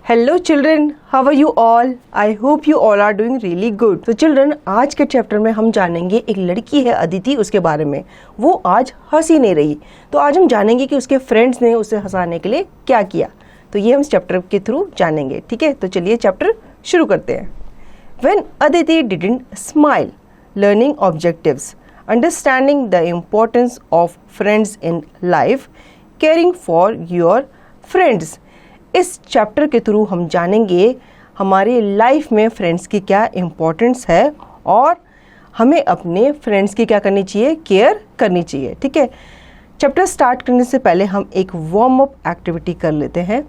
Hello children, how are you all? I hope you all are doing really good. तो children, आज के chapter में हम जानेंगे एक लड़की है अदिति, उसके बारे में। वो आज हंस ही नहीं रही, तो आज हम जानेंगे कि उसके फ्रेंड्स ने उसे हंसाने के लिए क्या किया। तो ये हम चैप्टर के थ्रू जानेंगे, ठीक है? तो चलिए चैप्टर शुरू करते हैं। When Aditi didn't smile, learning objectives, understanding the importance of friends in life, caring for your friends. इस चैप्टर के थ्रू हम जानेंगे हमारी लाइफ में फ्रेंड्स की क्या इम्पोर्टेंस है और हमें अपने फ्रेंड्स की क्या करनी चाहिए, केयर करनी चाहिए, ठीक है? चैप्टर स्टार्ट करने से पहले हम एक वार्म अप एक्टिविटी कर लेते हैं।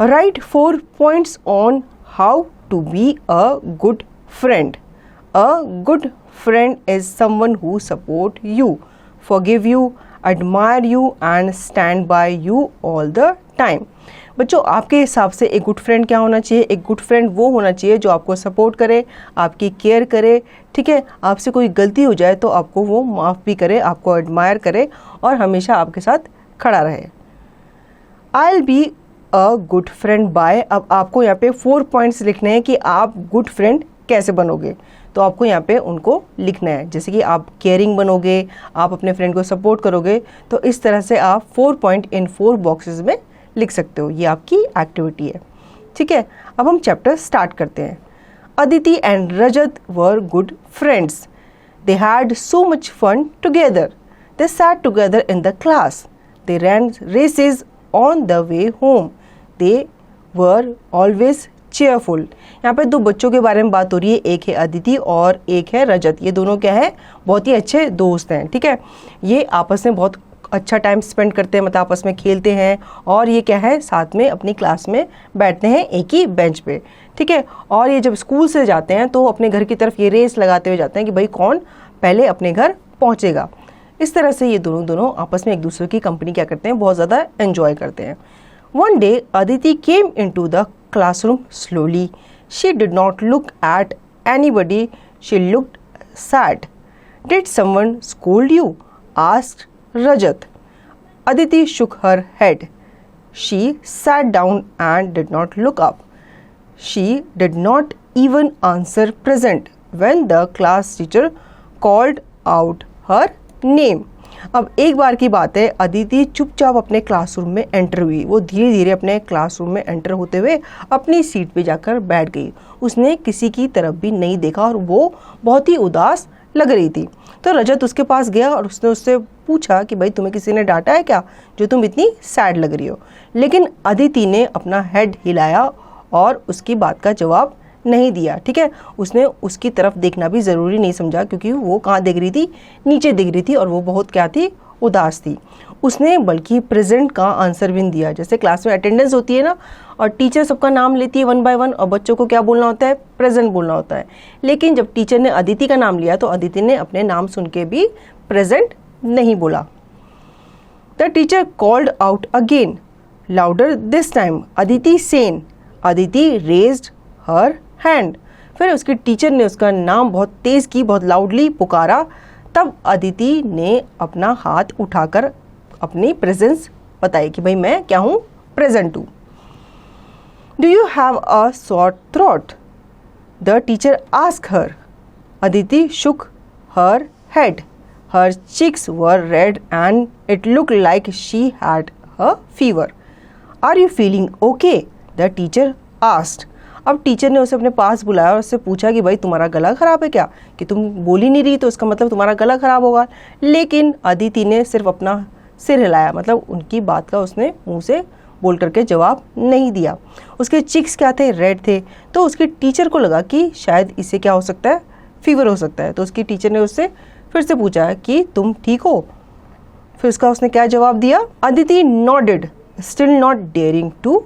Write 4 points on how to be a good friend. A good friend is someone who support you, forgive you, admire you and stand by you all the time. बच्चों, आपके हिसाब से एक good friend क्या होना चाहिए? एक गुड फ्रेंड वो होना चाहिए जो आपको सपोर्ट करे, आपकी केयर करे, ठीक है? आपसे कोई गलती हो जाए तो आपको वो माफ़ भी करे, आपको एडमायर करे और हमेशा आपके साथ खड़ा रहे। I'll be a good friend by। अब आपको यहाँ पे 4 पॉइंट्स लिखने हैं कि आप गुड फ्रेंड कैसे बनोगे। तो आपको यहाँ पे उनको लिखना है, जैसे कि आप केयरिंग बनोगे, आप अपने फ्रेंड को सपोर्ट करोगे। तो इस तरह से आप 4 पॉइंट इन 4 बॉक्सेस में लिख सकते हो। ये आपकी एक्टिविटी है, ठीक है? अब हम चैप्टर स्टार्ट करते हैं। Aditi and Rajat were good friends. They had so much fun together. They sat together in the class. They ran races on the way home. They were always cheerful. यहाँ पे 2 बच्चों के बारे में बात हो रही है, एक है अदिति और एक है रजत। ये दोनों क्या है, बहुत ही अच्छे दोस्त हैं, ठीक है? ये आपस में बहुत अच्छा टाइम स्पेंड करते हैं, मतलब आपस में खेलते हैं और ये क्या है, साथ में अपनी क्लास में बैठते हैं एक ही बेंच पे, ठीक है? और ये जब स्कूल से जाते हैं तो अपने घर की तरफ ये रेस लगाते हुए जाते हैं कि भाई कौन पहले अपने घर पहुंचेगा। इस तरह से ये दोनों आपस में एक दूसरे की कंपनी क्या करते हैं, बहुत ज़्यादा एंजॉय करते हैं। One day Aditi came into the classroom slowly. She did not look at anybody. She looked sad. Did someone scold you? Asked Rajat. Aditi shook her head. She sat down and did not look up. She did not even answer present when the class teacher called out her name. अब एक बार की बात है, अदिति चुपचाप अपने classroom में enter हुई। वो धीरे धीरे अपने क्लासरूम में एंटर होते हुए अपनी सीट पे जाकर बैठ गई। उसने किसी की तरफ भी नहीं देखा और वो बहुत ही उदास लग रही थी। तो रजत उसके पास गया और उसने उससे पूछा कि भाई तुम्हें किसी ने डांटा है क्या, जो तुम इतनी सैड लग रही हो? लेकिन अदिति ने अपना हेड हिलाया और उसकी बात का जवाब नहीं दिया, ठीक है? उसने उसकी तरफ देखना भी ज़रूरी नहीं समझा, क्योंकि वो कहाँ देख रही थी, नीचे दिख रही थी और वो बहुत क्या थी, उदास थी। उसने बल्कि प्रेजेंट का आंसर भी नहीं दिया। जैसे क्लास में अटेंडेंस होती है ना, और टीचर सबका नाम लेती है 1 बाय 1 और बच्चों को क्या बोलना होता है, प्रेजेंट बोलना होता है। लेकिन जब टीचर ने अदिति का नाम लिया तो अदिति ने अपने नाम सुन के भी प्रेजेंट नहीं बोला। The teacher called out again, louder this time, Aditi Sen. Aditi raised her hand. फिर उसके टीचर ने उसका नाम बहुत तेज की, बहुत लाउडली पुकारा। तब अदिति ने अपना हाथ उठाकर अपनी प्रेजेंस बताई कि भाई मैं क्या हूँ, प्रेजेंट हूँ। Do you have a sore throat? The teacher ask her. Aditi shook her head. Her cheeks were red and it looked like she had a fever. Are you feeling okay? The teacher asked. अब teacher ने उसे अपने पास बुलाया और उससे पूछा कि भाई तुम्हारा गला ख़राब है क्या, कि तुम बोल ही नहीं रही तो इसका मतलब तुम्हारा गला ख़राब होगा। लेकिन अदिति ने सिर्फ अपना सिर हिलाया, मतलब उनकी बात का उसने मुंह से बोल करके जवाब नहीं दिया। उसके चिक्स क्या थे, रेड थे। तो उसके टीचर को लगा कि शायद इसे क्या हो सकता है, फीवर हो सकता है। तो उसकी टीचर ने उससे फिर से पूछा कि तुम ठीक हो? फिर उसका उसने क्या जवाब दिया? Aditi nodded, still not daring to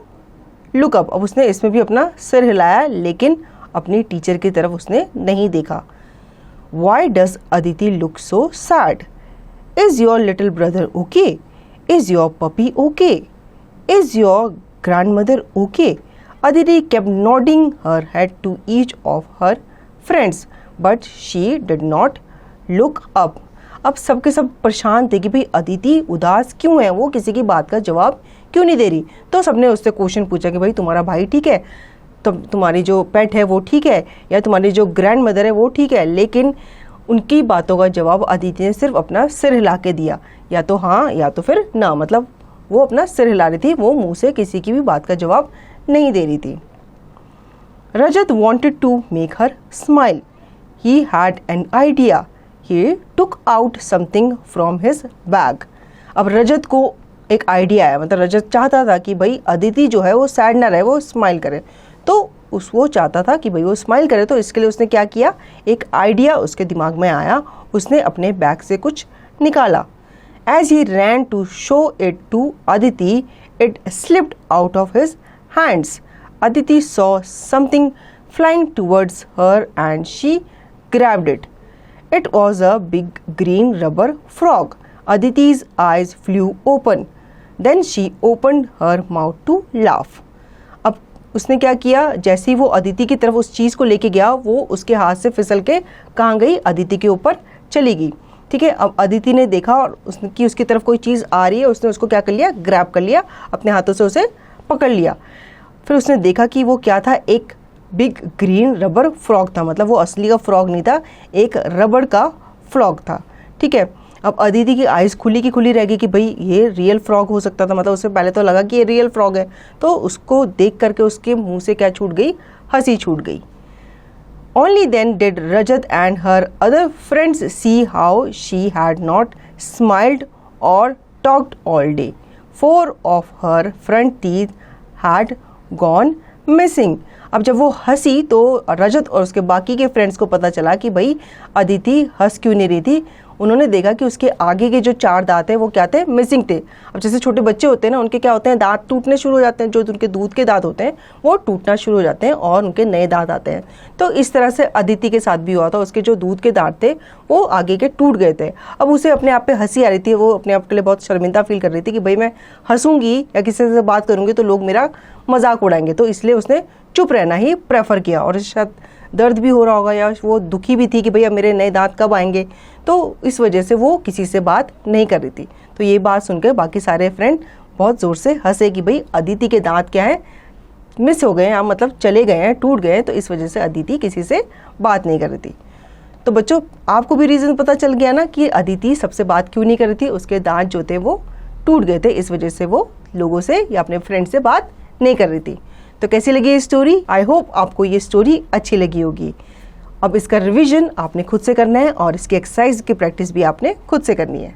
look up. अब उसने इसमें भी अपना सिर हिलाया, लेकिन अपनी टीचर की तरफ उसने नहीं देखा। Why does Aditi look so sad? Is your little brother okay? Is your puppy okay? Is your grand mother okay? Aditi kept nodding her head to each of her friends, but she did not look up. अब सबके सब परेशान थे कि भाई अदिति उदास क्यों है, वो किसी की बात का जवाब क्यों नहीं दे रही? तो सबने उससे क्वेश्चन पूछा कि भाई तुम्हारा भाई ठीक है, तो तुम्हारी जो पेट है वो ठीक है, या तुम्हारी जो ग्रैंड मदर है वो ठीक है। लेकिन उनकी बातों का जवाब अदिति ने सिर्फ अपना सिर हिला के दिया, या तो हाँ या तो फिर ना, मतलब वो अपना सिर हिला रही थी, वो मुंह से किसी की भी बात का जवाब नहीं दे रही थी। रजत wanted to make her smile. He had an idea. He took out something from his bag. अब रजत को एक आइडिया आया, मतलब रजत चाहता था कि भाई अदिति जो है वो सैड ना रहे, वो स्माइल करे। तो वो चाहता था कि भाई वो स्माइल करे, तो इसके लिए उसने क्या किया, एक आइडिया उसके दिमाग में आया, उसने अपने बैग से कुछ निकाला। As he ran to show it to Aditi, it slipped out of his hands. Aditi saw something flying towards her and she grabbed it. It was a big green rubber frog. Aditi's eyes flew open. Then she opened her mouth to laugh. अब उसने क्या किया, जैसे ही वो अदिति की तरफ उस चीज़ को लेके गया, वो उसके हाथ से फिसल के कहाँ गई, अदिति के ऊपर चली गई। ठीक है, अब अदिति ने देखा और उसकी तरफ कोई चीज़ आ रही है, उसने उसको क्या कर लिया, ग्रैब कर लिया, अपने हाथों से उसे पकड़ लिया। फिर उसने देखा कि वो क्या था, एक बिग ग्रीन रबर फ्रॉग था, मतलब वो असली का फ्रॉग नहीं था, एक रबड़ का फ्रॉग था। ठीक है, अब अदिति की आइज़ खुली की खुली रह गई कि भाई ये रियल फ्रॉग हो सकता था, मतलब उसे पहले तो लगा कि ये रियल फ्रॉग है, तो उसको देख करके उसके मुंह से क्या छूट गई, हंसी छूट गई। Only then did Rajat and her other friends see how she had not smiled or talked all day. 4 of her front teeth had gone missing. अब जब वो हंसी तो रजत और उसके बाकी के फ्रेंड्स को पता चला कि भाई अदिति हंस क्यों नहीं रही थी। उन्होंने देखा कि उसके आगे के जो 4 दांत हैं वो क्या थे, मिसिंग थे। अब जैसे छोटे बच्चे होते हैं ना, उनके क्या होते हैं, दांत टूटने शुरू हो जाते हैं, जो उनके दूध के दांत होते हैं वो टूटना शुरू हो जाते हैं और उनके नए दांत आते हैं। तो इस तरह से अदिति के साथ भी हुआ था, उसके जो दूध के दांत थे वो आगे के टूट गए थे। अब उसे अपने आप पे हंसी आ रही थी, वो अपने आप के लिए बहुत शर्मिंदा फील कर रही थी कि भाई मैं हंसूंगी या किसी से बात करूंगी तो लोग मेरा मजाक उड़ाएंगे, तो इसलिए उसने चुप रहना ही प्रेफर किया। और शायद दर्द भी हो रहा होगा या वो दुखी भी थी कि भैया मेरे नए दांत कब आएंगे, तो इस वजह से वो किसी से बात नहीं कर रही थी। तो ये बात सुनकर बाकी सारे फ्रेंड बहुत ज़ोर से हंसे कि भाई अदिति के दांत क्या है, मिस हो गए हैं, मतलब चले गए हैं, टूट गए हैं, तो इस वजह से अदिति किसी से बात नहीं कर रही थी। तो बच्चों आपको भी रीज़न पता चल गया ना कि अदिति सबसे बात क्यों नहीं कर रही थी, उसके दांत जो थे वो टूट गए थे, इस वजह से वो लोगों से या अपने फ्रेंड से बात नहीं कर रही थी। तो कैसी लगी ये स्टोरी? आई होप आपको ये स्टोरी अच्छी लगी होगी। अब इसका रिवीजन आपने खुद से करना है और इसकी एक्सरसाइज की प्रैक्टिस भी आपने खुद से करनी है।